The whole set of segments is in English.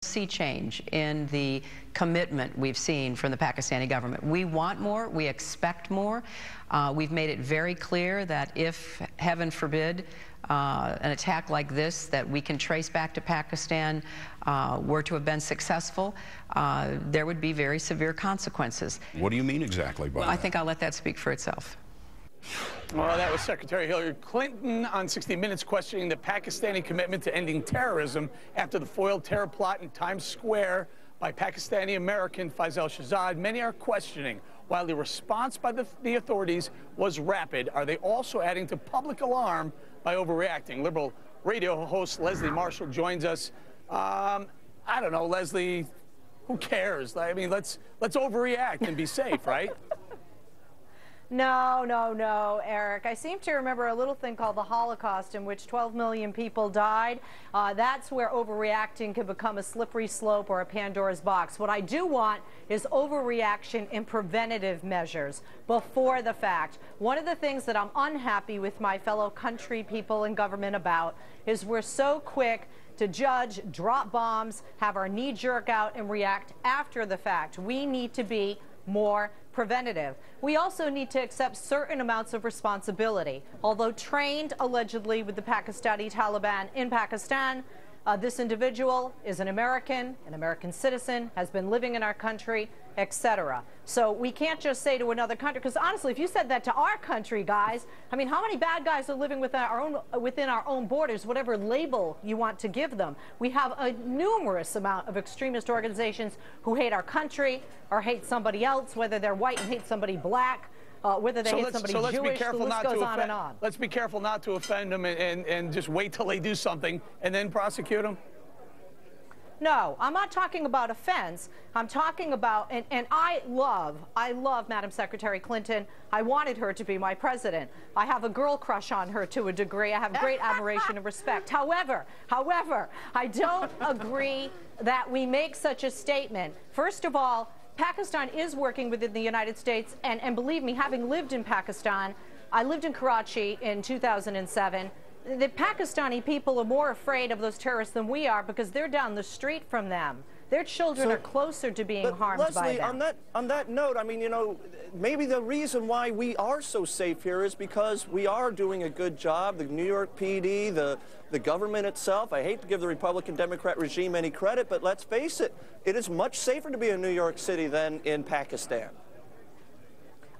sea change in the commitment we've seen from the Pakistani government. We want more. We expect more. We've made it very clear that if, heaven forbid, an attack like this that we can trace back to Pakistan were to have been successful, there would be very severe consequences. What do you mean exactly by that? I think I'll let that speak for itself. Well, that was Secretary Hillary Clinton on 60 Minutes questioning the Pakistani commitment to ending terrorism after the foiled terror plot in Times Square by Pakistani-American Faisal Shahzad. Many are questioning, while the response by the authorities was rapid, are they also adding to public alarm by overreacting? Liberal radio host Leslie Marshall joins us. I don't know, Leslie, who cares? I mean, let's overreact and be safe, right? No, Eric. I seem to remember a little thing called the Holocaust in which 12 million people died. That's where overreacting can become a slippery slope or a Pandora's box. What I do want is overreaction in preventative measures before the fact. One of the things that I'm unhappy with my fellow country people in government about is we're so quick to judge, drop bombs, have our knee jerk out and react after the fact. We need to be more preventative. We also need to accept certain amounts of responsibility. Although trained allegedly with the Pakistani Taliban in Pakistan, this individual is an American citizen, has been living in our country, etc. So we can't just say to another country, because honestly, if you said that to our country, guys, I mean, how many bad guys are living within our own borders, whatever label you want to give them? We have a numerous amount of extremist organizations who hate our country or hate somebody else, whether they're white and hate somebody black. Whether they hate somebody Jewish, the list goes on and on. Let's be careful not to offend them and just wait till they do something and then prosecute them. No, I'm not talking about offense. I'm talking about, and I love Madam Secretary Clinton. I wanted her to be my president. I have a girl crush on her to a degree. I have great admiration and respect. However, I don't agree that we make such a statement. First of all, Pakistan is working within the United States, and believe me, having lived in Pakistan, I lived in Karachi in 2007. The Pakistani people are more afraid of those terrorists than we are because they're down the street from them. Their children are closer to being harmed by them. Leslie, on that note, I mean, you know, maybe the reason why we are so safe here is because we are doing a good job. The New York PD, the government itself. I hate to give the Republican-Democrat regime any credit, but let's face it, it is much safer to be in New York City than in Pakistan.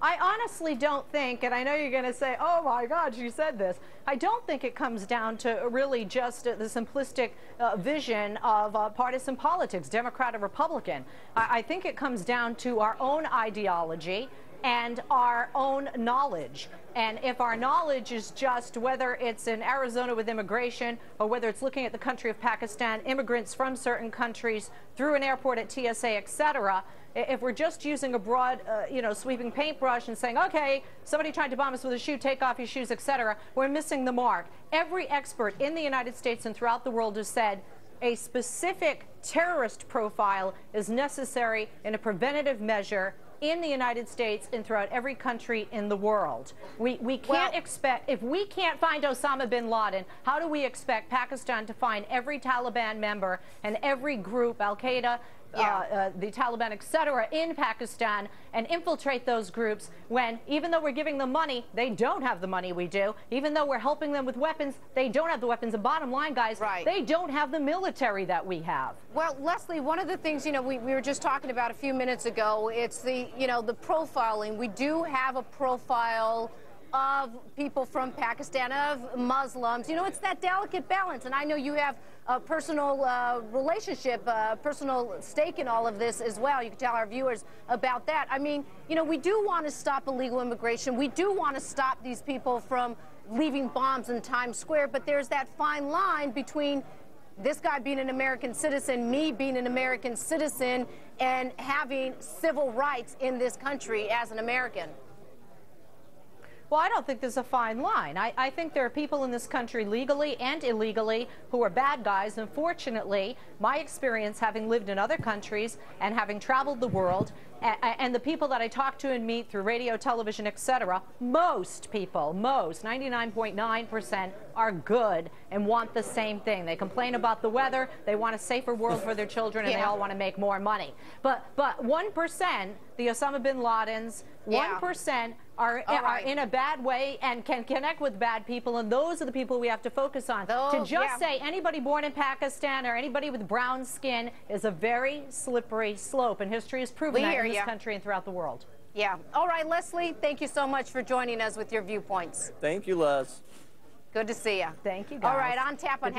I honestly don't think, and I know you're going to say, oh my God, you said this. I don't think it comes down to really just the simplistic vision of partisan politics, Democrat or Republican. I think it comes down to our own ideology and our own knowledge. And if our knowledge is just whether it's in Arizona with immigration or whether it's looking at the country of Pakistan, immigrants from certain countries through an airport at TSA, etc., if we're just using a broad, sweeping paintbrush and saying, okay, somebody tried to bomb us with a shoe, take off your shoes, etc., we're missing the mark. Every expert in the United States and throughout the world has said a specific terrorist profile is necessary in a preventative measure in the United States and throughout every country in the world. We can't expect, if we can't find Osama bin Laden, how do we expect Pakistan to find every Taliban member and every group, Al-Qaeda, the Taliban, etc., in Pakistan and infiltrate those groups when, even though we're giving them money, they don't have the money we do. Even though we're helping them with weapons, they don't have the weapons. And bottom line, guys, they don't have the military that we have. Well, Leslie, one of the things, we were just talking about a few minutes ago, it's the profiling. We do have a profile of people from Pakistan, of Muslims. It's that delicate balance. And I know you have a personal relationship, personal stake in all of this as well. You can tell our viewers about that. I mean, we do want to stop illegal immigration. We do want to stop these people from leaving bombs in Times Square. But there's that fine line between this guy being an American citizen, me being an American citizen, and having civil rights in this country as an American. Well, I don't think there's a fine line. I think there are people in this country legally and illegally who are bad guys. Unfortunately, my experience having lived in other countries and having traveled the world, and the people that I talk to and meet through radio, television, etc., most people, 99.9%, are good and want the same thing. They complain about the weather, they want a safer world for their children, and they all want to make more money. But 1%, the Osama bin Ladens, 1% are in a bad way and can connect with bad people, and those are the people we have to focus on. To just say anybody born in Pakistan or anybody with brown skin is a very slippery slope, and history has proven that in this country and throughout the world. Yeah. All right, Leslie, thank you so much for joining us with your viewpoints. Thank you, Les. Good to see you. Thank you, guys. All right, on tap on